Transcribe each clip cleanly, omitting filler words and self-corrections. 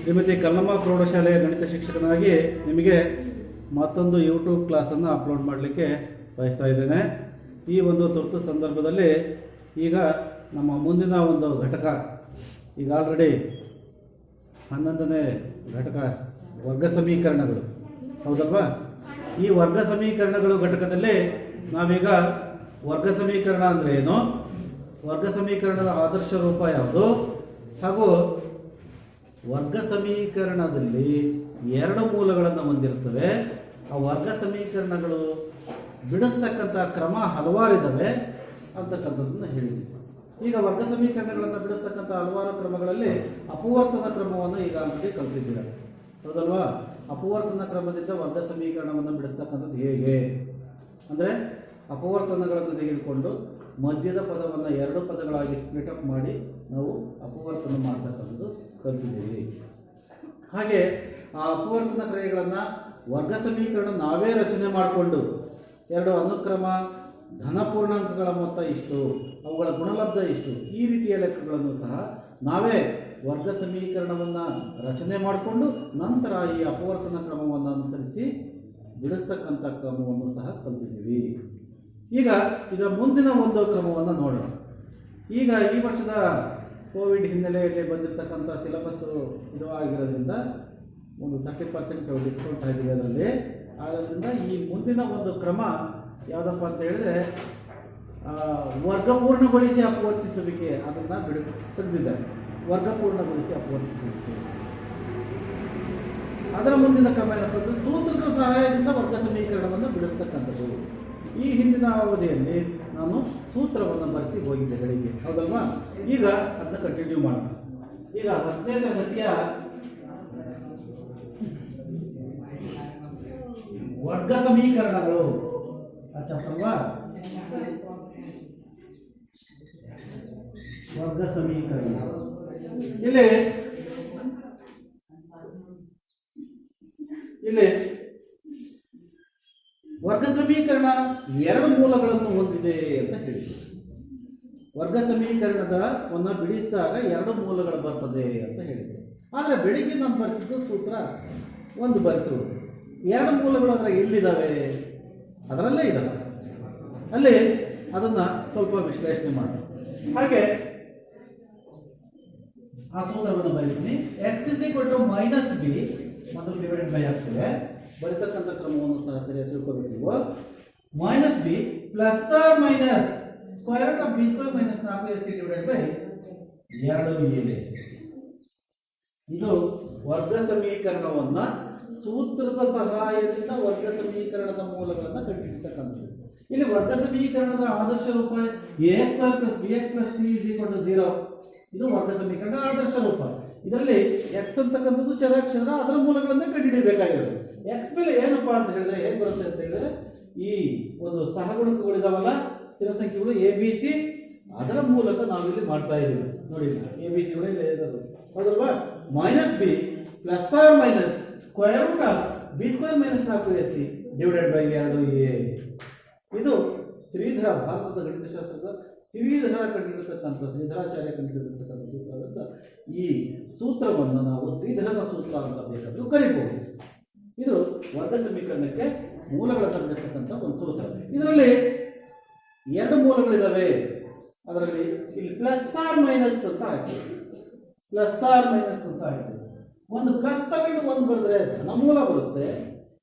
ಶ್ರೀಮತಿ ಕಲ್ಲಮ್ಮ ಪ್ರೌಢಶಾಲೆಯ ಗಣಿತ ಶಿಕ್ಷಕನಾಗಿ ನಿಮಗೆ ಮತ್ತೊಂದು ಯೂಟ್ಯೂಬ್ ಕ್ಲಾಸನ್ನು ಅಪ್ಲೋಡ್ ಮಾಡಲಿಕ್ಕೆ ಬಯಸ್ತಾ ಇದ್ದೇನೆ. ಈ ಒಂದು ತುರ್ತು ಸಂದರ್ಭದಲ್ಲಿ ಈಗ ನಮ್ಮ ಮುಂದಿನ ಒಂದು ಘಟಕ ಈಗ ಆಲ್ರೆಡಿ 11ನೇ ಘಟಕ ವರ್ಗ ಸಮೀಕರಣಗಳು, ಹೌದಲ್ವಾ? ಈ ವರ್ಗ ಸಮೀಕರಣಗಳು ಘಟಕದಲ್ಲಿ ನಾವೀಗ ವರ್ಗ ಸಮೀಕರಣ ಅಂದರೆ ಏನು, ವರ್ಗ ಸಮೀಕರಣದ ಆದರ್ಶ ರೂಪ ಯಾವುದು, ಹಾಗೂ ವರ್ಗ ಸಮೀಕರಣದಲ್ಲಿ ಎರಡು ಮೂಲಗಳನ್ನು ಹೊಂದಿರುತ್ತವೆ. ಆ ವರ್ಗ ಸಮೀಕರಣಗಳು ಬಿಡಿಸ್ತಕ್ಕಂಥ ಕ್ರಮ ಹಲವಾರಿದ್ದಾವೆ ಅಂತಕ್ಕಂಥದ್ದನ್ನು ಹೇಳಿದ್ವಿ. ಈಗ ವರ್ಗ ಸಮೀಕರಣಗಳನ್ನು ಬಿಡಿಸ್ತಕ್ಕಂಥ ಹಲವಾರು ಕ್ರಮಗಳಲ್ಲಿ ಅಪವರ್ತನ ಕ್ರಮವನ್ನು ಈಗ ಆಲ್ರೆಡಿ ಕಲ್ತಿದ್ದೀರ, ಹೌದಲ್ವಾ? ಅಪವರ್ತನ ಕ್ರಮದಿಂದ ವರ್ಗ ಸಮೀಕರಣವನ್ನು ಬಿಡಿಸ್ತಕ್ಕಂಥದ್ದು ಹೇಗೆ ಅಂದರೆ, ಅಪವರ್ತನಗಳನ್ನು ತೆಗೆದುಕೊಂಡು ಮಧ್ಯದ ಪದವನ್ನು ಎರಡು ಪದಗಳಾಗಿ ಸ್ಪ್ಲಿಟ್ ಅಪ್ ಮಾಡಿ ನಾವು ಅಪವರ್ತನ ಮಾಡ್ತಕ್ಕಂಥದ್ದು ಕಲ್ತಿದ್ದೀವಿ. ಹಾಗೆ ಆ ಅಪವರ್ತನ ಕ್ರಿಯೆಗಳನ್ನು ವರ್ಗ ಸಮೀಕರಣ ನಾವೇ ರಚನೆ ಮಾಡಿಕೊಂಡು ಎರಡು ಅನುಕ್ರಮ, ಧನಪೂರ್ಣಾಂಕಗಳ ಮೊತ್ತ ಇಷ್ಟು, ಅವುಗಳ ಗುಣಲಬ್ಧ ಇಷ್ಟು, ಈ ರೀತಿಯ ಲೆಕ್ಕಗಳನ್ನು ಸಹ ನಾವೇ ವರ್ಗ ಸಮೀಕರಣವನ್ನು ರಚನೆ ಮಾಡಿಕೊಂಡು ನಂತರ ಈ ಅಪವರ್ತನ ಕ್ರಮವನ್ನು ಅನುಸರಿಸಿ ಬಿಡಿಸ್ತಕ್ಕಂಥ ಕ್ರಮವನ್ನು ಸಹ ಕಲ್ತಿದ್ದೀವಿ. ಈಗ ಮುಂದಿನ ಒಂದು ಕ್ರಮವನ್ನು ನೋಡೋಣ. ಈಗ ಈ ವರ್ಷದ ಕೋವಿಡ್ ಹಿನ್ನೆಲೆಯಲ್ಲಿ ಬಂದಿರತಕ್ಕಂಥ ಸಿಲೆಬಸ್ಸು ಇದು ಆಗಿರೋದ್ರಿಂದ ಒಂದು 30% ಡಿಸ್ಕೌಂಟ್ ಆಗಿದೆ ಅದರಲ್ಲಿ. ಆದ್ದರಿಂದ ಈ ಮುಂದಿನ ಒಂದು ಕ್ರಮ ಯಾವುದಪ್ಪ ಅಂತ ಹೇಳಿದ್ರೆ, ವರ್ಗಪೂರ್ಣಗೊಳಿಸಿ ಅಪವರ್ತಿಸುವಿಕೆ, ಅದನ್ನು ತೆಗೆದಿದ್ದಾರೆ. ವರ್ಗಪೂರ್ಣಗೊಳಿಸಿ ಅಪವರ್ತಿಸುವಿಕೆ ಅದರ ಮುಂದಿನ ಕ್ರಮ ಏನಪ್ಪ ಅಂದರೆ, ಸೂತ್ರದ ಸಹಾಯದಿಂದ ವರ್ಗ ಸಮೀಕರಣವನ್ನು ಬಿಡಿಸ್ತಕ್ಕಂಥದ್ದು. ಈ ಹಿಂದಿನ ಅವಧಿಯಲ್ಲಿ ನಾನು ಸೂತ್ರವನ್ನು ಬರೆಸಿ ಹೋಗಿದ್ದೆ ಬೆಳಿಗ್ಗೆ, ಹೌದಲ್ವಾ? ಈಗ ಅದನ್ನ ಕಂಟಿನ್ಯೂ ಮಾಡೋಣ. ಈಗ 10ನೇ ತರಗತಿಯ ವರ್ಗ ಸಮೀಕರಣಗಳು ಅಲ್ವಾ? ವರ್ಗ ಸಮೀಕರಣ ಇಲ್ಲಿ ವರ್ಗ ಸಮೀಕರಣ ಎರಡು ಮೂಲಗಳನ್ನು ಹೊಂದಿದೆ ಅಂತ ಹೇಳಿದೆ. ವರ್ಗ ಸಮೀಕರಣವನ್ನು ಬಿಡಿಸಿದಾಗ ಎರಡು ಮೂಲಗಳು ಬರ್ತದೆ ಅಂತ ಹೇಳಿದೆ. ಆದರೆ ಬೆಳಿಗ್ಗೆ ನಾನು ಬರೆಸಿದ್ದು ಸೂತ್ರ ಒಂದು ಬರೆಸುವುದು, ಎರಡು ಮೂಲಗಳು ಅದರ ಎಲ್ಲಿದ್ದಾವೆ, ಅದರಲ್ಲೇ ಇದ್ದಾವೆ, ಅಲ್ಲಿ ಅದನ್ನು ಸ್ವಲ್ಪ ವಿಶ್ಲೇಷಣೆ ಮಾಡಿ. ಹಾಗೆ ಆ ಸೂತ್ರವನ್ನು ಬರೀತೀನಿ. x - b ಮೊದಲು ಡಿವೈಡೆಡ್ ಬೈ ಆಗ್ತದೆ. ಬರೀತಕ್ಕಂಥ ಕ್ರಮವನ್ನು ಸಹ ಸರಿಯಾಗಿ ತಿಳ್ಕೋಬೇಕು. -b plus or minus square root of b square minus 4ac divided by 2a. ಇದು ವರ್ಗ ಸಮೀಕರಣವನ್ನು ಸೂತ್ರದ ಸಹಾಯದಿಂದ ವರ್ಗ ಸಮೀಕರಣದ ಮೂಲಗಳನ್ನು ಕಂಡುಹಿಡಿಯತಕ್ಕಂಥದ್ದು. ಇಲ್ಲಿ ವರ್ಗ ಸಮೀಕರಣದ ಆದರ್ಶ ರೂಪ ax + bx + c = 0. ಇದು ವರ್ಗ ಸಮೀಕರಣದ ಆದರ್ಶ ರೂಪ. ಇದರಲ್ಲಿ x ಅಂತಕ್ಕಂಥದ್ದು ಚರಾಕ್ಷರ, ಅದರ ಮೂಲಗಳನ್ನೇ ಕಂಡುಹಿಡಿಯಬೇಕಾಗಿರೋದು. x ಮೇಲೆ ಏನಪ್ಪಾ ಅಂತ ಹೇಳಿದ್ರೆ ಹೇಗೆ ಬರುತ್ತೆ ಅಂತ ಹೇಳಿದ್ರೆ, ಈ ಒಂದು ಸಹಗುಣಕಗಳಿದಾವಲ್ಲ, ಸ್ಥಿರ ಸಂಖ್ಯೆಗಳು ABC, ಅದರ ಮೂಲಕ ನಾವಿಲ್ಲಿ ಮಾಡ್ತಾ ಇದ್ದೀವಿ. ನೋಡಿ, ABCಗಳು ಇಲ್ಲಿ ಇರೋದು, ಹೌದಲ್ವಾ? -b plus or minus square root of b square minus 4ac divided by 2a. ಇದು ಶ್ರೀಧರ, ಭಾರತದ ಗಣಿತಶಾಸ್ತ್ರದ ಶ್ರೀಧರಾಚಾರ್ಯ ಕಂಡುಹಿಡಿದಿರ್ತಕ್ಕಂಥ ಸೂತ್ರದಿಂದ ಈ ಸೂತ್ರವನ್ನು ನಾವು ಶ್ರೀಧರನ ಸೂತ್ರ ಅಂತ ಬೇಕಾದರೂ ಕರಿಬಹುದು. ಇದು ವರ್ಗ ಸಮೀಕರಣಕ್ಕೆ ಮೂಲಗಳನ್ನು ಕಂಡುಹಿಡಿಯತಕ್ಕಂಥ ಒಂದು ಸೂತ್ರ. ಇದರಲ್ಲಿ ಎರಡು ಮೂಲಗಳಿದ್ದಾವೆ. ಅದರಲ್ಲಿ ಇಲ್ಲಿ ಪ್ಲಸ್ ಆರ್ ಮೈನಸ್ ಅಂತ ಹಾಕಿ, ಒಂದು ಪ್ಲಸ್ ತಗೊಂಡು ಒಂದು ಬರೆದ್ರೆ ಧನಮೂಲ ಬರುತ್ತೆ.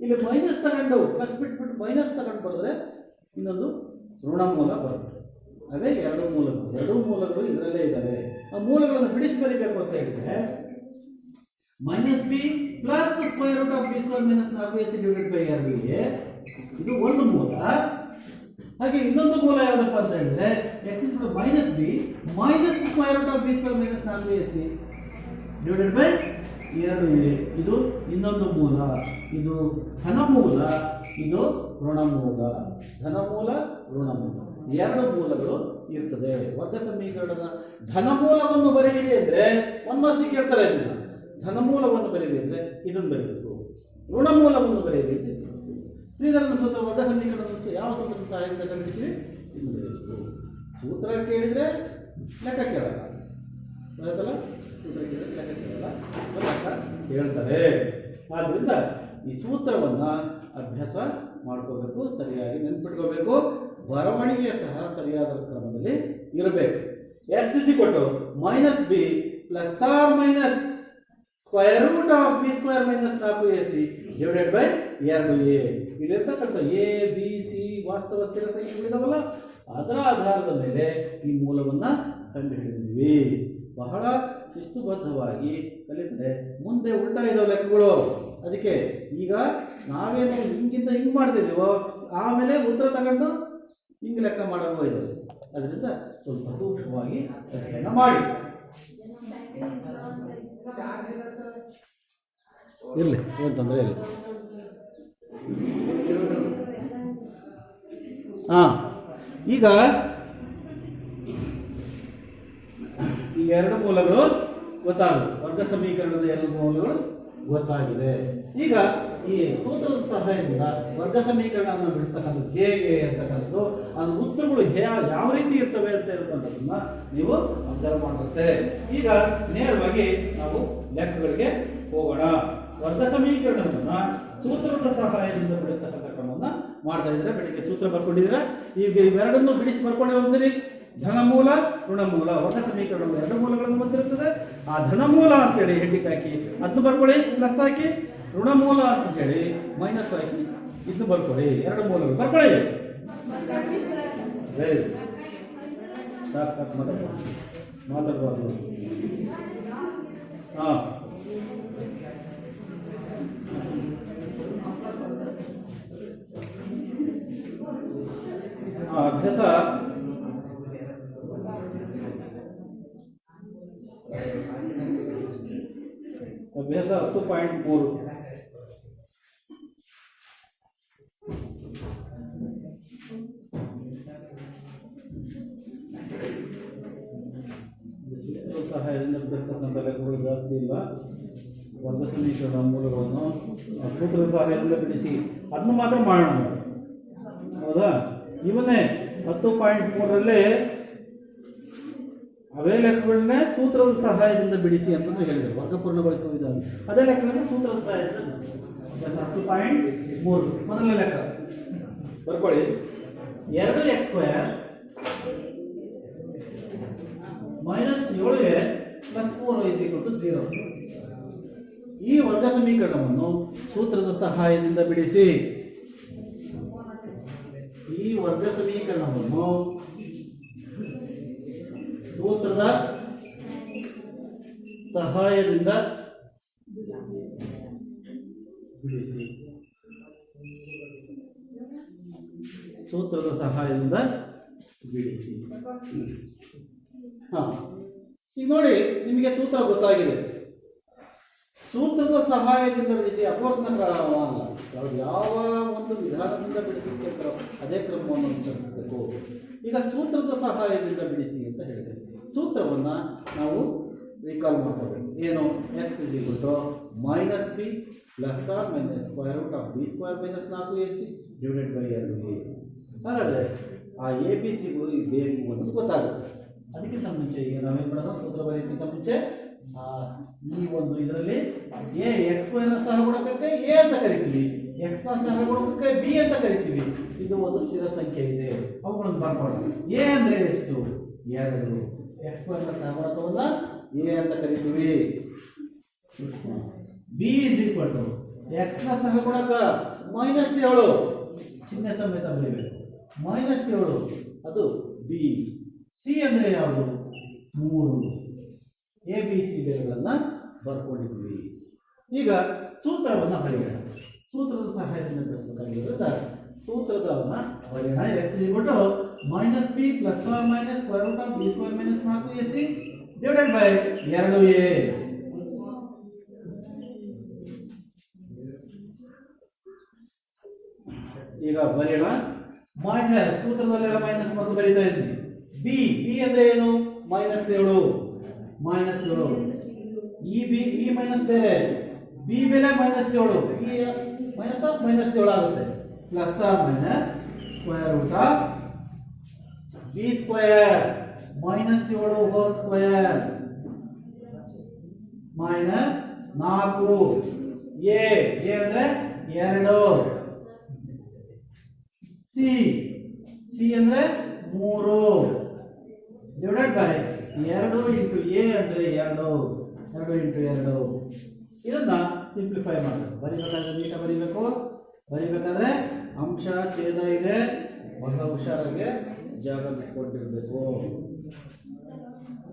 ಇಲ್ಲಿ ಮೈನಸ್ ತಗೊಂಡು ಪ್ಲಸ್ ಬಿಟ್ಬಿಟ್ಟು ಮೈನಸ್ ತಗೊಂಡು ಬರೆದ್ರೆ ಇನ್ನೊಂದು ಋಣಮೂಲ ಬರುತ್ತೆ. ಅದೇ ಎರಡು ಮೂಲಗಳು ಇದರಲ್ಲೇ ಇದ್ದಾವೆ. ಆ ಮೂಲಗಳನ್ನು ಬಿಡಿಸಿ ಬರೀಬೇಕು ಅಂತ ಹೇಳಿದ್ರೆ, -b plus square root of b square minus 4ac divided by 2a, ಇದು ಒಂದು ಮೂಲ. ಹಾಗೆ ಇನ್ನೊಂದು ಮೂಲ ಯಾವುದಪ್ಪ ಅಂತ ಹೇಳಿದ್ರೆ, x = -b minus square root of b square minus 4ac divided by 2a, ಇದು ಇನ್ನೊಂದು ಮೂಲ. ಇದು ಧನಮೂಲ, ಇದು ಋಣಮೂಲ. ಧನಮೂಲ, ಋಣಮೂಲ, ಎರಡು ಮೂಲಗಳು ಇರ್ತದೆ. ವರ್ಗ ಸಮೀಕರಣದ ಧನಮೂಲವನ್ನು ಬರೆಯಿರಿ ಅಂದ್ರೆ ಒಂದು ಮಾತಿ ಕೇಳ್ತಾರೆ, ಇದನ್ನ ಧನಮೂಲವನ್ನು ಬರೆಯಿರಿ ಅಂದ್ರೆ ಇದನ್ನು ಬರೀಬೇಕು, ಋಣಮೂಲವನ್ನು ಬರೆಯಿರಿ ಅಂತ. ಶ್ರೀಧರನ ಸೂತ್ರ ವರ್ಗ ಸಮೀಕರಣದ ಯಾವ ಸೂತ್ರ ಸಹಾಯದಿಂದ ಕಂಡುಹಿಡಿತೀವಿ ಇನ್ನು ಬರೀಬೇಕು. ಸೂತ್ರ ಕೇಳಿದರೆ ಲೆಕ್ಕ ಕೇಳಲ್ಲ, ಗೊತ್ತಲ್ಲ? ಸೂತ್ರ ಕೇಳಿದ್ರೆ ಲೆಕ್ಕ ಕೇಳಲ್ಲ, ಲೆಕ್ಕ ಕೇಳ್ತಾರೆ. ಆದ್ದರಿಂದ ಈ ಸೂತ್ರವನ್ನು ಅಭ್ಯಾಸ ಮಾಡ್ಕೋಬೇಕು, ಸರಿಯಾಗಿ ನೆನ್ಪಿಟ್ಕೋಬೇಕು. ಬರವಣಿಗೆ ಸಹ ಸರಿಯಾದ ಕ್ರಮದಲ್ಲಿ ಇರಬೇಕು. X is equal to minus B plus or minus square root of B square minus 4ac divided by 2a. ಇಲ್ಲಿರ್ತಕ್ಕಂಥ ಎ ಬಿ ಸಿ ವಾಸ್ತವ ಸ್ಥಿರ ಸಂಖ್ಯೆಗಳಿದಾವಲ್ಲ, ಅದರ ಆಧಾರದ ಮೇಲೆ ಈ ಮೂಲವನ್ನು ಕಂಡುಹಿಡಿದಿದ್ವಿ. ಬಹಳ ಶಿಸ್ತುಬದ್ಧವಾಗಿ ಕಲಿತರೆ ಮುಂದೆ ಉಲ್ಟಾ ಇದಾವೆ ಲೆಕ್ಕಗಳು. ಅದಕ್ಕೆ ಈಗ ನಾವೇನು ಹಿಂಗಿಂದ ಹಿಂಗೆ ಮಾಡ್ತಿದ್ದೀವೋ ಆಮೇಲೆ ಉತ್ತರ ತಗೊಂಡು ಹಿಂಗೆ ಲೆಕ್ಕ ಮಾಡೋದು ಇದೆ. ಅದರಿಂದ ಸ್ವಲ್ಪ ಸೂಕ್ಷ್ಮವಾಗಿ ಅಧ್ಯಯನ ಮಾಡಿ. ಇರಲಿ, ಏನು ತೊಂದರೆ ಇಲ್ಲ. ಈಗ ಈ ಎರಡು ಮೂಲಗಳು ಗೊತ್ತಾಗವು. ವರ್ಗ ಸಮೀಕರಣದ ಎರಡು ಮೂಲಗಳು ಗೊತ್ತಾಗಿದೆ. ಈಗ ಈ ಸೂತ್ರದ ಸಹಾಯದಿಂದ ವರ್ಗ ಸಮೀಕರಣವನ್ನು ಬಿಡ್ತಕ್ಕಂಥದ್ದು ಹೇಗೆ ಅಂತಕ್ಕಂಥದ್ದು, ಅದು ಉತ್ತರಗಳು ಯಾವ ರೀತಿ ಇರ್ತವೆ ಅಂತ ಇರ್ತಕ್ಕಂಥದ್ದನ್ನ ನೀವು ಅಬ್ಸರ್ವ್ ಮಾಡುತ್ತೆ. ಈಗ ನೇರವಾಗಿ ನಾವು ಲೆಕ್ಕಗಳಿಗೆ ಹೋಗೋಣ. ವರ್ಗ ಸಮೀಕರಣವನ್ನು ಸೂತ್ರದ ಸಹಾಯದಿಂದ ಬಿಡಿಸ್ತಕ್ಕಂಥ ಕ್ರಮವನ್ನು ಮಾಡ್ತಾ ಇದ್ರೆ, ಬೆಳಿಗ್ಗೆ ಸೂತ್ರ ಬರ್ಕೊಂಡಿದ್ರೆ ಈಗ ಇವೆರಡನ್ನು ಬಿಡಿಸಿ ಬರ್ಕೊಂಡೆ ಒಂದ್ಸರಿ. ಧನಮೂಲ ಋಣಮೂಲ ವರ್ಗ ಸಮೀಕರಣ ಎರಡು ಮೂಲಗಳನ್ನು ಬಂದಿರುತ್ತದೆ. ಆ ಧನಮೂಲ ಅಂತೇಳಿ ಹೆಡ್ಡಿಗೆ ಹಾಕಿ ಅದನ್ನು ಬರ್ಕೊಳ್ಳಿ, ಪ್ಲಸ್ ಹಾಕಿ. ಋಣಮೂಲ ಅಂತ ಹೇಳಿ ಮೈನಸ್ ಹಾಕಿ ಇದನ್ನು ಬರ್ಕೊಳ್ಳಿ. ಎರಡು ಮೂಲಗಳು ಬರ್ಕೊಳ್ಳಿ. ವೆರಿ ಸಾಕು ಸಾಕು, ಮಾತಾಡಬಾರ್ದು. ಅಭ್ಯಾಸ ಅಭ್ಯಾಸ 10.3. ಸಹಾಯದಿಂದ ಬಿಡಿಸ್ತಕ್ಕಂಥ ಲೆಕ್ಕಗಳು ಜಾಸ್ತಿ ಇಲ್ಲ. ವರ್ಗ ಸಮೀಕರಣ ಮೂಲಗಳನ್ನು ಸೂತ್ರದ ಸಹಾಯದಿಂದ ಬಿಡಿಸಿ ಅದನ್ನು ಮಾತ್ರ ಮಾಡೋಣ, ಹೌದಾ? ಇವನ್ನೇ 10.3ರಲ್ಲಿ ಅವೇ ಲೆಕ್ಕಗಳನ್ನೇ ಸೂತ್ರದ ಸಹಾಯದಿಂದ ಬಿಡಿಸಿ ಅಂತಲೂ ಹೇಳಿದರು. ವರ್ಗಪೂರ್ಣಗೊಳಿಸುವ ವಿಧಾನ ಅದೇ ಲೆಕ್ಕಗಳನ್ನ ಸೂತ್ರದ ಸಹಾಯದಿಂದ 10.3 ಮೊದಲನೇ ಲೆಕ್ಕ ಬರ್ಕೊಳ್ಳಿ. 2x² minus 7x plus 4y = 0. ಈ ವರ್ಗ ಸಮೀಕರಣವನ್ನು ಸೂತ್ರದ ಸಹಾಯದಿಂದ ಬಿಡಿಸಿ. ಈ ವರ್ಗ ಸಮೀಕರಣವನ್ನು ಸೂತ್ರದ ಸಹಾಯದಿಂದ ಬಿಡಿಸಿ. ಸೂತ್ರದ ಸಹಾಯದಿಂದ ಬಿಡಿಸಿ. ಈಗ ನೋಡಿ, ನಿಮಗೆ ಸೂತ್ರ ಗೊತ್ತಾಗಿದೆ. ಸೂತ್ರದ ಸಹಾಯದಿಂದ ಬಿಡಿಸಿ ಅಪವರ್ತನ ಕ್ರಮ ಅಲ್ಲ, ಯಾವ ಒಂದು ವಿಧಾನದಿಂದ ಬಿಡಿಸಬೇಕು ಅದೇ ಕ್ರಮವನ್ನು ಅನುಸರಿಸಬೇಕು. ಈಗ ಸೂತ್ರದ ಸಹಾಯದಿಂದ ಬಿಡಿಸಿ ಅಂತ ಹೇಳಿದೆ. ಸೂತ್ರವನ್ನು ನಾವು ರೀಕಾಲ್ ಮಾಡ್ಕೋಬೇಕು. ಏನು? X is equal to minus B plus or minus square root of B square minus 4ac divided by 2a. ಹಾಗಾದರೆ ಆ ಎ ಬಿ ಸಿಗಳು ಬೇಕು ಅನ್ನೋದು ಗೊತ್ತಾಗುತ್ತೆ. ಅದಕ್ಕಿಂತ ಮುಂಚೆ ಈಗ ನಾವೇನು ಮಾಡೋದು, ಸೂತ್ರ ಬರೆಯೋಕ್ಕಿಂತ ಮುಂಚೆ ಈ ಒಂದು ಇದರಲ್ಲಿ ಎಕ್ಸ್² ಸಹಗುಣಕಕ್ಕೆ ಎ ಅಂತ ಕರಿತೀವಿ, ಎಕ್ಸ್ ನ ಸಹಗುಣಕಕ್ಕೆ ಬಿ ಅಂತ ಕರಿತೀವಿ. ಇದು ಒಂದು ಸ್ಥಿರ ಸಂಖ್ಯೆ ಇದೆ, ಅವುಗಳನ್ನು ಬರ್ಕೊಳ್ಳೋಣ. ಎ ಅಂದರೆ ಎಷ್ಟು? 2. ಎಕ್ಸ್² ಸಹಗುಣಕವನ್ನ ಎ ಅಂತ ಕರಿತೀವಿ. B is equal to X ನ ಸಹಗುಣಕ -7, ಚಿಹ್ನೆ ಸಮೇತ ಬರೀಬೇಕು. -7 ಅದು ಬಿ. ಸಿ ಅಂದರೆ ಯಾವುದು? 3. ಎ ಬಿ ಸಿ ಬೆಲೆಗಳನ್ನು ಬರ್ಕೊಂಡಿದ್ವಿ. ಈಗ ಸೂತ್ರವನ್ನು ಬರೆಯೋಣ. ಸೂತ್ರದ ಸಹಾಯದಿಂದ ಬಿಡಿಸಬೇಕಾಗಿರೋದ್ರಿಂದ ಸೂತ್ರದವನ್ನು ಬರೆಯೋಣ. ಎಕ್ಸ್ ಇಸ್ಬಿಟ್ಟು minus B plus or minus square root of B square minus 4ac divided by 2a. ಈಗ ಬರೆಯೋಣ. ಮೈನಸ್ ಸೂತ್ರದಲ್ಲೆಲ್ಲ ಮೈನಸ್ ಮೊದಲು ಬರೀತಾ ಇದ್ದೀನಿ. ಬಿ ಅಂದ್ರೆ ಏನು? -7. ಈ ಮೈನಸ್ ಬೇರೆ, ಬಿ ಬೆಲೆ -7, ಈ ಮೈನಸ್ ಆಫ್ -7 ಆಗುತ್ತೆ. Plus or minus square root of B square minus 7 whole square minus 4 A ಅಂದ್ರೆ 2 ಸಿ ಅಂದ್ರೆ 3 ಡಿವೈಡೆಡ್ ಬೈ 2 ಇಂಟು ಎ ಅಂದ್ರೆ 2 ಇಂಟು 2 ಇದನ್ನ ಸಿಂಪ್ಲಿಫೈ ಮಾಡಬೇಕು. ಬರೀಬೇಕಾದ್ರೆ ನೀಟಾಗಿ ಬರೀಬೇಕಾದ್ರೆ ಅಂಶ ಛೇದ ಇದೆ, ಬಹಳ ಹುಷಾರಾಗಿ ಜಾಗ ಬಿಟ್ಕೊಂಡಿರ್ಬೇಕು.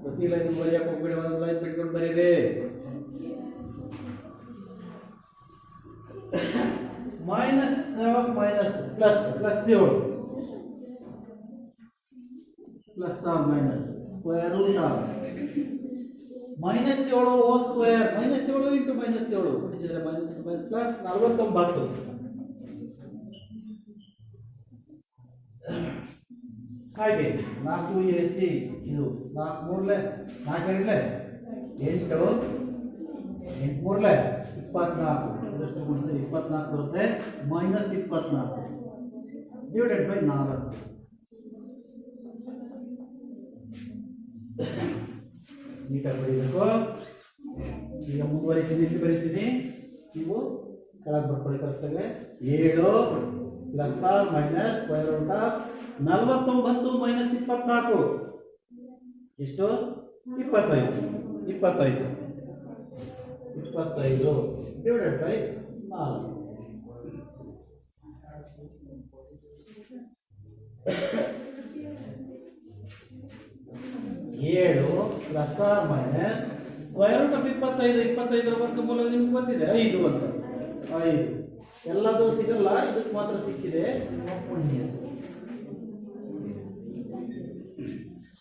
ಪ್ರತಿ ಲೈನ್ ಬರೆಯಕ್ಕೆ ಹೋಗ್ಬೇಡಿ, ಒಂದು ಲೈನ್ ಬಿಟ್ಕೊಂಡು ಬರೀರಿ. Minus minus plus 7 plus minus square root of -7 whole square -7 into -7 ಕೂಡಿಸಿದ್ರೆ ಮೈನಸ್ ಪ್ಲಸ್ 49. ಹಾಗೆ 4ac ಇದು 4 3 4 8 8 3 24 ಎಷ್ಟು ಗುಣಿಸಿ 24 ಬರುತ್ತೆ -24 ಡಿವೈಡೆಡ್ ಬೈ 4. ನೀಟಾಗಿ ಬರೀಬೇಕು. ಈಗ ಮುಂದುವರಿತೀನಿ, ಇಲ್ಲಿ ಬರೀತೀನಿ, ನೀವು ಕೆಳಗೆ ಬರ್ಕೊಳ್ಳಿ ಕರೆಕ್ಟಾಗಿ. 7 plus or minus square root of 49 minus 24 ಎಷ್ಟು? 25 ಡಿವೈಡೆಡ್ ಬೈ 4. ಏಳು plus or minus square root of 25 ವರ್ಗಮೂಲ ನಿಮ್ಗೆ ಗೊತ್ತಿದೆ 5 ಅಂತ. 5 ಎಲ್ಲದೂ ಸಿಗಲ್ಲ, ಇದಕ್ಕೆ ಮಾತ್ರ ಸಿಕ್ಕಿದೆ.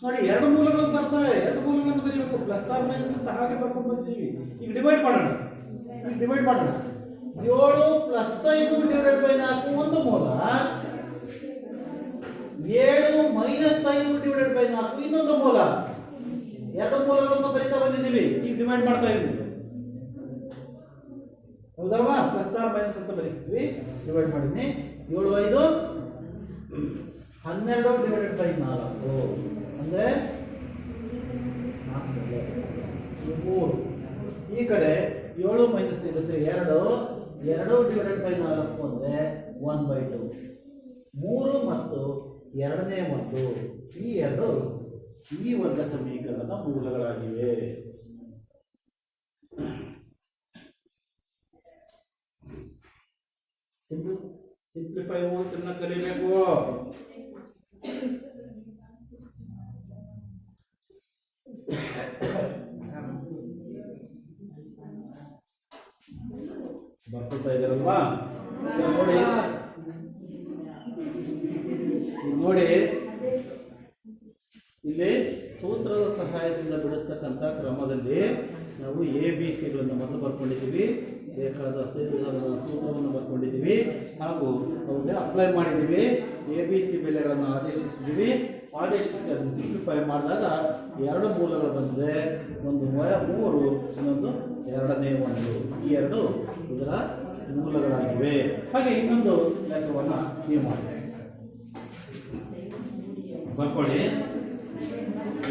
ನೋಡಿ, 2 ಮೂಲಗಳು ಬರ್ತವೆ, 2 ಮೂಲಗಳನ್ನು ಬರೀಬೇಕು. ಪ್ಲಸ್ ಆರ್ ಮೈನಸ್ ಅಂತ ಹಾಗೆ ಬರ್ಕೊಂಡು ಬಂದಿದ್ದೀವಿ. ಈಗ ಡಿವೈಡ್ ಮಾಡೋಣ. 7 ಪ್ಲಸ್ 5 ಡಿವೈಡೆಡ್ ಬೈ 4 ಒಂದು ಮೂಲ, 7 ಮೈನಸ್ 5 ಡಿವೈಡೆಡ್ ಬೈ 4 ಇನ್ನೊಂದು ಮೂಲ. 2 ಮೂಲಗಳನ್ನು ಬರೀತಾ ಬಂದಿದ್ದೀವಿ. ಈಗ ಡಿವೈಡ್ ಮಾಡ್ತಾ ಇದ್ದೀವಿ, ಹೌದಲ್ವಾ? ಪ್ಲಸ್ ಆರ್ ಮೈನಸ್ ಅಂತ ಬರೀತೀವಿ. ಡಿವೈಡ್ ಮಾಡಿದ್ನಿ. 7 5 12 ಡಿವೈಡೆಡ್ ಬೈ 4 ಅಂದ್ರೆ 3. ಈ ಕಡೆ 7 ಮೈನಸ್ ಸಿಗುತ್ತೆ 2 ಡಿವೈಡೆಡ್ ಬೈ 4 ಅಂದ್ರೆ 1/2. 3 ಮತ್ತು 2ನೇ ಒಂದು ಈ 2 ಈ ವರ್ಗ ಸಮೀಕರಣದ ಮೂಲಗಳಾಗಿವೆ. ಸಿಂಪ್ಲಿಫೈ ಚೆನ್ನಾಗಿ ಕಲಿಬೇಕು. ಬರ್ಕೊಳ್ತಾ ಇದ್ದಾರಲ್ವಾ? ನೋಡಿ, ಇಲ್ಲಿ ಸೂತ್ರದ ಸಹಾಯದಿಂದ ಬಿಡಿಸ್ತಕ್ಕಂಥ ಕ್ರಮದಲ್ಲಿ ನಾವು ABCಗಳನ್ನು ಮೊದಲು ಬರ್ಕೊಂಡಿದ್ದೀವಿ, ಬೇಕಾದ ಸೂತ್ರವನ್ನು ಬರ್ಕೊಂಡಿದ್ದೀವಿ, ಹಾಗೂ ಅವುಗೆ ಅಪ್ಲೈ ಮಾಡಿದ್ದೀವಿ. ABC ಬೆಲೆಗಳನ್ನು ಆದೇಶಿಸಿದ್ದೀವಿ. ಆದೇಶಿಸಿ ಅದನ್ನು ಸಿಂಪ್ಲಿಫೈ ಮಾಡಿದಾಗ 2 ಮೂಲಗಳು ಬಂದರೆ, ಒಂದು 3, ಇನ್ನೊಂದು 2ನೇ ಒಂದು. ಈ 2 ಇದರ ಮೂಲಗಳಾಗಿವೆ. ಹಾಗೆ ಇನ್ನೊಂದು ಲೆಕ್ಕವನ್ನು ನೀವು ಮಾಡಿ ಬರ್ಕೊಳ್ಳಿ.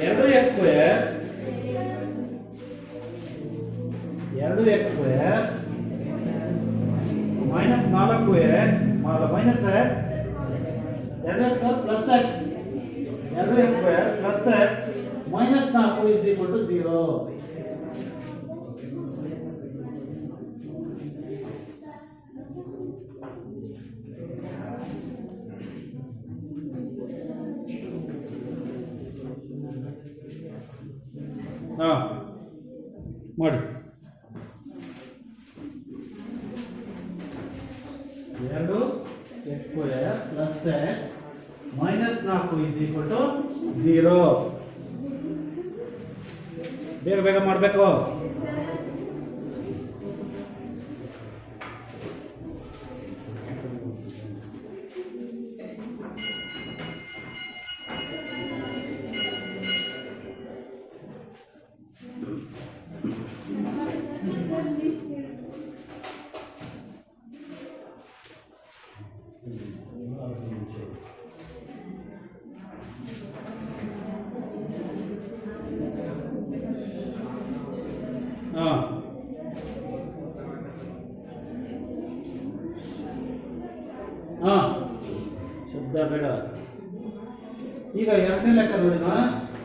2x square minus 4x minus x 2x plus x 2x square plus x minus 4 is equal to 0. ಮಾಡಿ 2x square plus x minus 4 is equal to 0. ಬೇಗ ಮಾಡಬೇಕು. ಉದ್ದ ಬೇಡ. ಈಗ ಎರಡನೇ ಲೆಕ್ಕ ನೋಡಿ,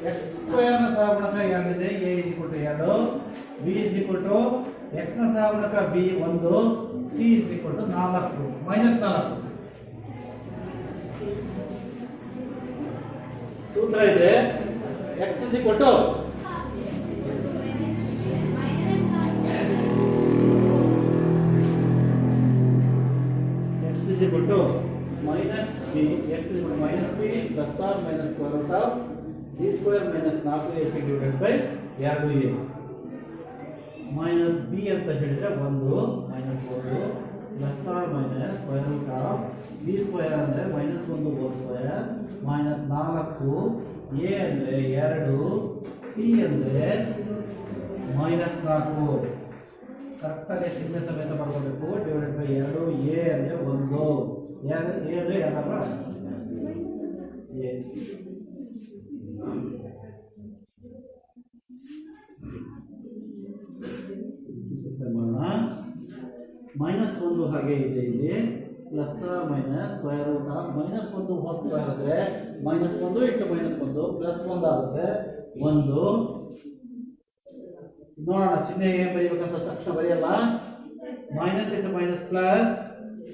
ಎಕ್ಸ್ ಸ್ಕ್ವೇರ್ನ ಸಹಗುಣಕ ಎರಡಿದೆ, a is equal to 2, b is equal to X ನ ಸಹಗುಣಕ b 1, c is equal to 4 -4. ಸೂತ್ರ ಇದೆ x is equal to equal to minus b, x is equal to minus b plus or minus square root of b square minus 4ac divided by 2a. minus b ಅಂತ ಹೇಳಿದ್ರೆ 1 minus 1 plus or minus square root of b square ಅಂದ್ರೆ minus 1 whole square minus 4 a ಅಂದ್ರೆ 2 c ಅಂದ್ರೆ minus 4. ಕರೆಕ್ಟಾಗಿ ಚಿಹ್ನೆ ಸಮೇತ ಮಾಡ್ಕೋಬೇಕು. Divided by 2, A ಅಂದರೆ 1, ಎ ಅಂದರೆ ಯಾರಲ್ಲ ಎ. ಮಾಡೋಣ. -1 ಹಾಗೆ ಇದೆ ಇಲ್ಲಿ, plus minus square root of -1 whole square ಆದರೆ -1 ಇಂಟು -1 ಪ್ಲಸ್ 1 ಆಗುತ್ತೆ 1. ನೋಡೋಣ ಚಿಹ್ನೆ ಏನು ಬರೀಬೇಕಂತ ತಕ್ಷಣ ಬರೆಯಲ್ಲ. Minus into minus plus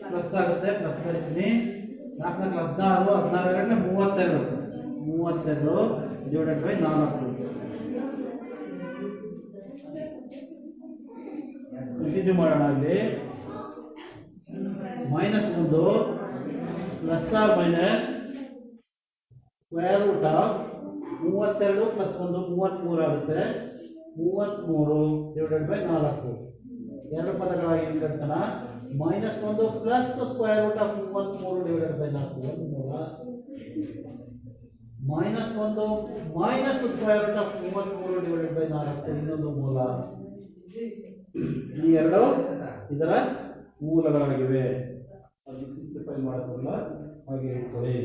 plus ಆಗುತ್ತೆ, ಪ್ಲಸ್ ಬರೀತೀನಿ. 4 16 16 32 ಡಿವೈಡೆಡ್ ಬೈ 4. ಕಂಟಿನ್ಯೂ ಮಾಡೋಣ. ಅಲ್ಲಿ -1 plus or minus square root of 32 plus 1 33 ಆಗುತ್ತೆ. 33 ಡಿವೈಡೆಡ್ ಬೈ 4. ಎರಡು ಪದಗಳಾಗಿ ವಿಂಗಡಿಸೋಣ. -1 plus square root of 33 divided by 4 ಒಂದು ಮೂಲ, -1 minus square root of 33 divided by 4 ಇನ್ನೊಂದು ಮೂಲ. ಈ ಎರಡು ಇದರ ಮೂಲಗಳಾಗಿವೆ. ಅದು ಸಿಂಪ್ಲಿಫೈ ಮಾಡೋದಿಲ್ಲ, ಹಾಗೆ ಇಟ್ಕೊಳ್ಳಿ.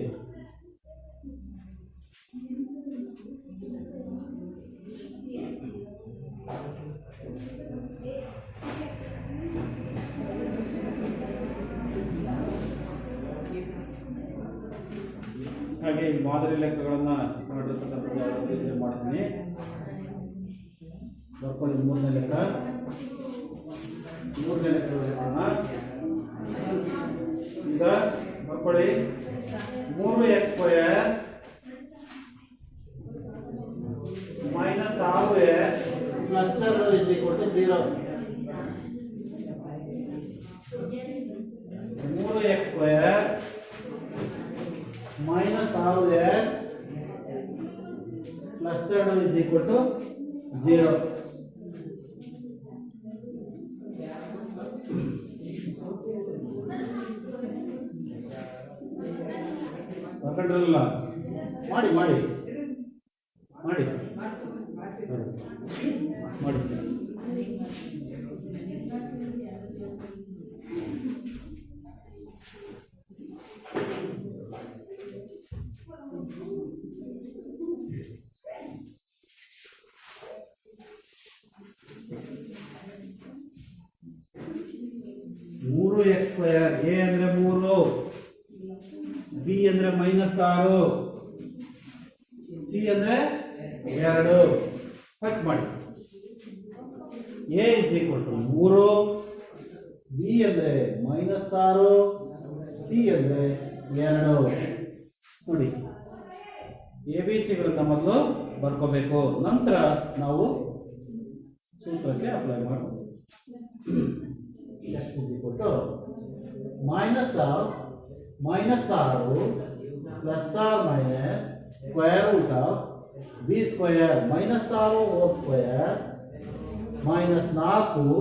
ಹಾಗೆ ಈ ಮಾದರಿ ಲೆಕ್ಕಗಳನ್ನು ಮಾಡ್ತೀನಿ. ಬರ್ಕೊಳ್ಳಿ. ಮೂರನೇ ಲೆಕ್ಕ ಈಗ ಬರ್ಕೊಳ್ಳಿ. 3x² minus 6x plus 2 is equal to 0. 3x² minus 6x plus 2 is equal to 0. ಬರ್ಕೊಂಡ್ರಲ್ಲ, ಮಾಡಿ ಮಾಡಿ ಮಾಡಿ ಮಾಡಿ. ಮೂರು ಎಕ್ಸ್ ಸ್ಕ್ವೇರ್, ಎ ಅಂದ್ರೆ 3, ಬಿ ಅಂದ್ರೆ -6, ಸಿ ಅಂದ್ರೆ 2. ಕಟ್ ಮಾಡಿ. A is equal to 3, B ಅಂದ್ರೆ -6, ಸಿ ಅಂದ್ರೆ 2. ನೋಡಿ, ABCಗಳನ್ನ ಮೊದಲು ಬರ್ಕೋಬೇಕು, ನಂತರ ನಾವು ಸೂತ್ರಕ್ಕೆ ಅಪ್ಲೈ ಮಾಡಬಹುದು. x is equal to -6 plus or minus square root of b square -6 whole square minus 4,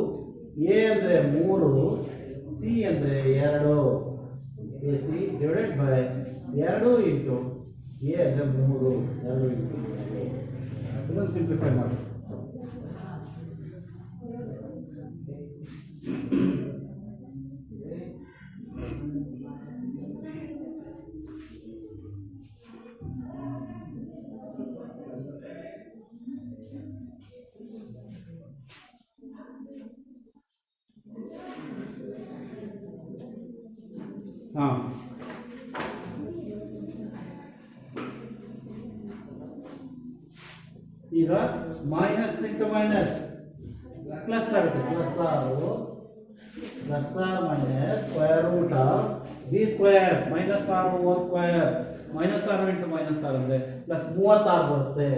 a ಅಂದ್ರೆ 3, c ಅಂದ್ರೆ 2, ac divided by 2 into a ಅಂದ್ರೆ 3, 2 into 2. ಇದನ್ನು ಸಿಂಪ್ಲಿಫೈ ಮಾಡಿ. ಈಗ ಮೈನಸ್ ಇಂಟು ಮೈನಸ್ ಪ್ಲಸ್ ಆಗುತ್ತೆ, plus 6 plus or minus square root of B square minus 6 whole square minus 6 into minus 6 ಅಂದರೆ plus 36 ಬರುತ್ತೆ.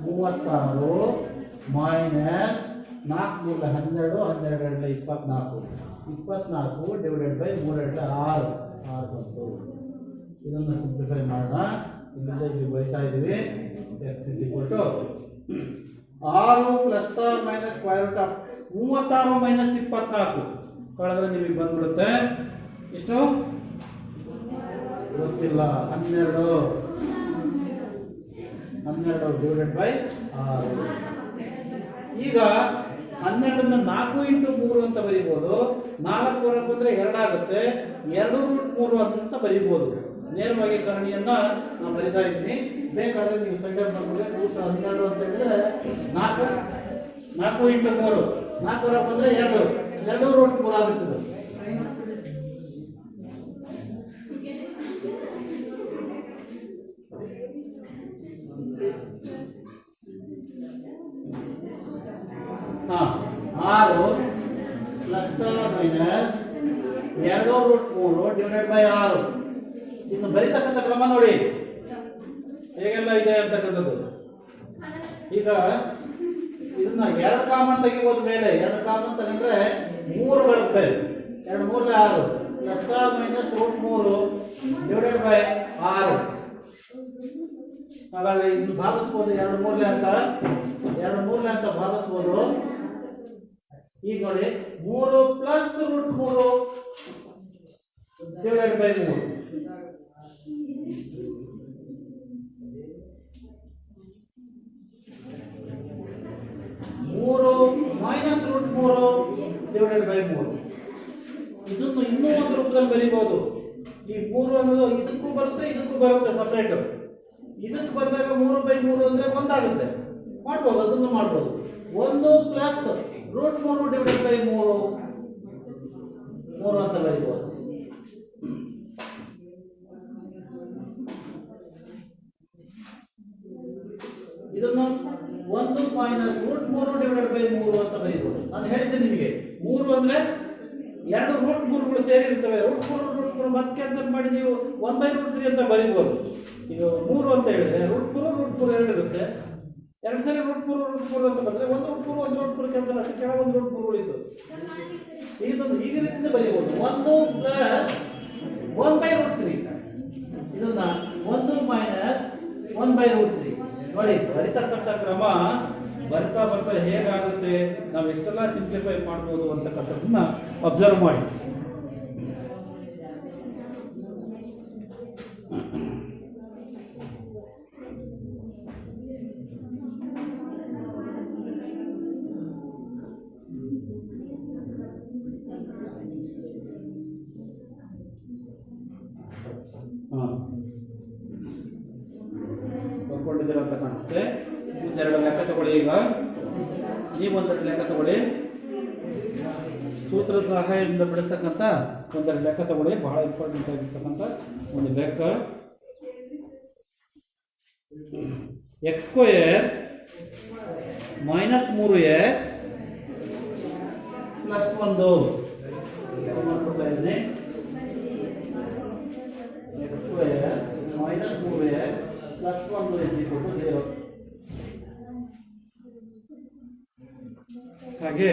36 minus 4 12 12 24 24 divided by 3 6 6 ಬಂತು. ಇದನ್ನು ಸಿಂಪ್ಲಿಫೈ ಮಾಡೋಣ. ಇಲ್ಲಿಂದ ಇಲ್ಲಿ ಬಯಸ್ತಾ ಇದ್ದೀವಿ X is equal to 6 plus or minus square root of 36 minus 24 ಕಳೆದ್ರೆ ನಿಮಗೆ ಬಂದ್ಬಿಡುತ್ತೆ ಎಷ್ಟು ಗೊತ್ತಿಲ್ಲ, 12 ಡಿವೈಡೆಡ್ ಬೈ 6. ಈಗ 12 4 ಇಂಟು 3 ಅಂತ ಬರೀಬಹುದು. 4 ಹೊರಗೆ ಬಂದ್ರೆ 2 ಆಗುತ್ತೆ, 2 ರೂಟ್ 3 ಅಂತ ಬರೀಬಹುದು. ನೇರವಾಗಿ ಕರಣಿಯನ್ನ ನಾನು ಬರೀತಾ ಇದ್ದೀನಿ. ಬೇಕಾದ್ರೆ ನೀವು ಸಂಖ್ಯೆ ಬರ್ಬೋದು. ರೂಟ್ 12 ಅಂತ ಹೇಳಿದ್ರೆ 4 ಇಂಟು 3 4 ಹೊರಗೆ ಬಂದ್ರೆ 2 ರೂಟ್ 3 ಆಗುತ್ತದೆ. ಆರು plus minus 2 root 3 divided by 6. ಇನ್ನು ಬರೀತಕ್ಕಂಥ ಕ್ರಮ ನೋಡಿ ಹೇಗೆಲ್ಲ ಇದೆ ಅಂತಕ್ಕಂಥದ್ದು. ಈಗ ಇದನ್ನ 2 ಕಾಮನ್ ತೆಗಿಬೋದು. ಮೇಲೆ 2 ಕಾಮನ್ ತಗೊಂಡ್ರೆ 3 ಬರುತ್ತೆ. 2 3 6 plus minus root 3 divided by 6. ಹಾಗಾದ್ರೆ ಇನ್ನು ಭಾಗಿಸ್ಬೋದು 2 3 ಅಂತ 2 3 ಅಂತ ಭಾಗಿಸ್ಬೋದು. ಈಗ ನೋಡಿ 3 plus root 3 divided by 3. 3 minus root 3 divided by 3. ಇದನ್ನು ಇನ್ನೂ ಒಂದು ರೂಪದಲ್ಲಿ ಬರೀಬಹುದು. ಈ 3 ಅನ್ನೋದು ಇದಕ್ಕೂ ಬರುತ್ತೆ ಇದಕ್ಕೂ ಬರುತ್ತೆ ಸಪರೇಟ್. ಇದಕ್ಕೆ ಬಂದಾಗ 3/3 ಅಂದ್ರೆ 1 ಆಗುತ್ತೆ. ಮಾಡ್ಬೋದು, ಅದನ್ನು ಮಾಡ್ಬೋದು. 1 ಪ್ಲಸ್ ರೂಟ್ 3 ಡಿವೈಡೆಡ್ ಬೈ 3 ಅಂತ ಬರೀಬಹುದು. ಇದನ್ನು 1 ಮೈನಸ್ ರೂಟ್ 3 ಡಿವೈಡೆಡ್ ಬೈ 3 ಅಂತ ಬರೀಬಹುದು. ನಾನು ಹೇಳಿದ್ದೆ ನಿಮಗೆ 3 ಅಂದ್ರೆ 2 ರೂಟ್ 3ಗಳು ಸೇರಿರ್ತವೆ. ರೂಟ್ 3 ಮತ್ತೆ ಕ್ಯಾನ್ಸಲ್ ಮಾಡಿ ನೀವು 1/√3 ಅಂತ ಬರೀಬಹುದು. ಈಗ 3 ಅಂತ ಹೇಳಿದ್ರೆ ರೂಟ್ 3 2 ಇರುತ್ತೆ. 2 ಸರಿ ರೂಟ್ 3 ಅಂತ ಬರ್ತದೆ. 1 ರೂಟ್ 3 1 ರೂಟ್ 3 ಕ್ಯಾನ್ಸಲ್ ಆಗುತ್ತೆ. ಕೆಳಗೆ 1 ರೂಟ್ 3 ಉಳಿತು. ಇದೊಂದು ಈಗ ರೀತಿಯಿಂದ ಬರೀಬಹುದು. 1 ಪ್ಲಸ್ 1/√3 ಇದನ್ನ 1 ಮೈನಸ್ 1/√3 ನೋಡಿ. ಬರಿತಕ್ಕಂಥ ಕ್ರಮ ಬರ್ತಾ ಬರ್ತಾ ಹೇಗಾಗುತ್ತೆ, ನಾವು ಎಷ್ಟೆಲ್ಲ ಸಿಂಪ್ಲಿಫೈ ಮಾಡ್ಬೋದು ಅಂತಕ್ಕಂಥದ್ದನ್ನ ಅಬ್ಸರ್ವ್ ಮಾಡಿ. ಬರ್ಕೊಂಡಿದ್ದೀರ ಅಂತ ಕಾಣಿಸುತ್ತೆ. ಒಂದೆರಡು ಲೆಕ್ಕ ತಗೊಳ್ಳಿ. ಈಗ ನೀವೊಂದೆರಡು ಲೆಕ್ಕ ತಗೊಳ್ಳಿ. ಸೂತ್ರದ ಸಹಾಯದಿಂದ ಬಿಡಿಸ್ತಕ್ಕಂಥ ಒಂದೆರಡು ಲೆಕ್ಕ ತಗೊಳ್ಳಿ. ಬಹಳ ಇಂಪಾರ್ಟೆಂಟ್ ಆಗಿರ್ತಕ್ಕಂಥ ಒಂದು ಲೆಕ್ಕ. x² ಮೈನಸ್ 3x ಪ್ಲಸ್ 1 ಮಾಡ್ಕೊಳ್ತಾ ಇದ್ದೀನಿ. x² minus 3x plus 1 is equal to 0. ಹಾಗೆ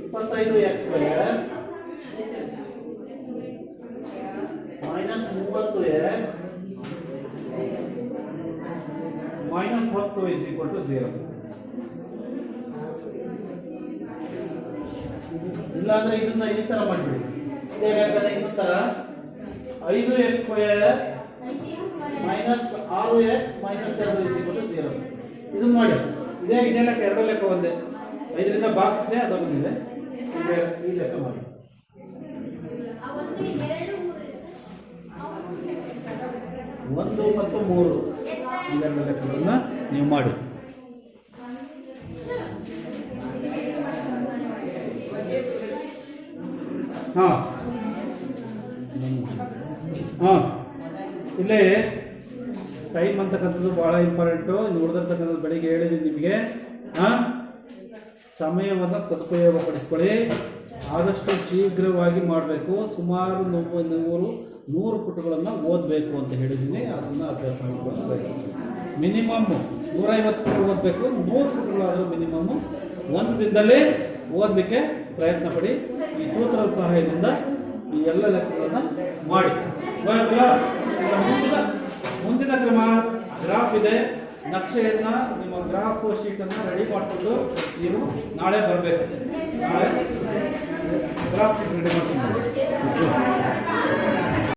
ಇಪ್ಪತ್ತೈದು x² minus 30x minus 10 is equal to 0. ಇಲ್ಲಾಂದ್ರೆ ಇದನ್ನ ಈ ತರ ಮಾಡ್ಬಿಡಿ. ಹೇಗಾಗ್ತದೆ ಇನ್ನೊಂದು ಸಲ 5x² minus 6x minus 2 is equal to 0. ಇದನ್ನ ಮಾಡಿ. ಇದೇ ಲೆಕ್ಕ, ಎರಡು ಲೆಕ್ಕ ಒಂದೇ. 5ರಿಂದ ಬಾಕ್ಸ್ ಇದೆ, ಅದೊಂದಿದೆ. ಈ ಲೆಕ್ಕ ಮಾಡಿ. 1 ಮತ್ತು 3 ಇವೆರಡು ಲೆಕ್ಕಗಳನ್ನು ನೀವು ಮಾಡಿ. ಹಾಂ ಹಾಂ ಇಲ್ಲೇ ಟೈಮ್ ಅಂತಕ್ಕಂಥದ್ದು ಭಾಳ ಇಂಪಾರ್ಟೆಂಟು. ನೀವು ಉಳಿದಿರ್ತಕ್ಕಂಥದ್ದು ಬೆಳಿಗ್ಗೆ ಹೇಳಿದ್ದೀನಿ ನಿಮಗೆ. ಹಾಂ, ಸಮಯವನ್ನು ಸದುಪಯೋಗಪಡಿಸ್ಕೊಳ್ಳಿ. ಆದಷ್ಟು ಶೀಘ್ರವಾಗಿ ಮಾಡಬೇಕು. ಸುಮಾರು 100 ಪುಟಗಳನ್ನು ಓದಬೇಕು ಅಂತ ಹೇಳಿದ್ದೀನಿ. ಅದನ್ನು ಅಭ್ಯಾಸ ಮಾಡಿಕೊಳ್ಳಬೇಕು. ಮಿನಿಮಮ್ 150 ಪುಟ ಓದಬೇಕು. 100 ಪುಟಗಳಾದರೂ ಮಿನಿಮಮ್ಮು ಒಂದು ದಿನದಲ್ಲಿ ಓದಲಿಕ್ಕೆ ಪ್ರಯತ್ನ ಪಡಿ. ಈ ಸೂತ್ರದ ಸಹಾಯದಿಂದ ಈ ಎಲ್ಲ ಲೆಕ್ಕಗಳನ್ನು ಮಾಡಿ. ಮುಂದಿನ ಕ್ರಮ ಗ್ರಾಫ್ ಇದೆ. ನಕ್ಷೆಯನ್ನು, ನಿಮ್ಮ ಗ್ರಾಫ್ ಶೀಟನ್ನು ರೆಡಿ ಮಾಡಿಕೊಂಡು ನೀವು ನಾಳೆ ಬರಬೇಕು. ನಾಳೆ ಗ್ರಾಫ್ ಶೀಟ್ ರೆಡಿ ಮಾಡ್ಕೊಂಡು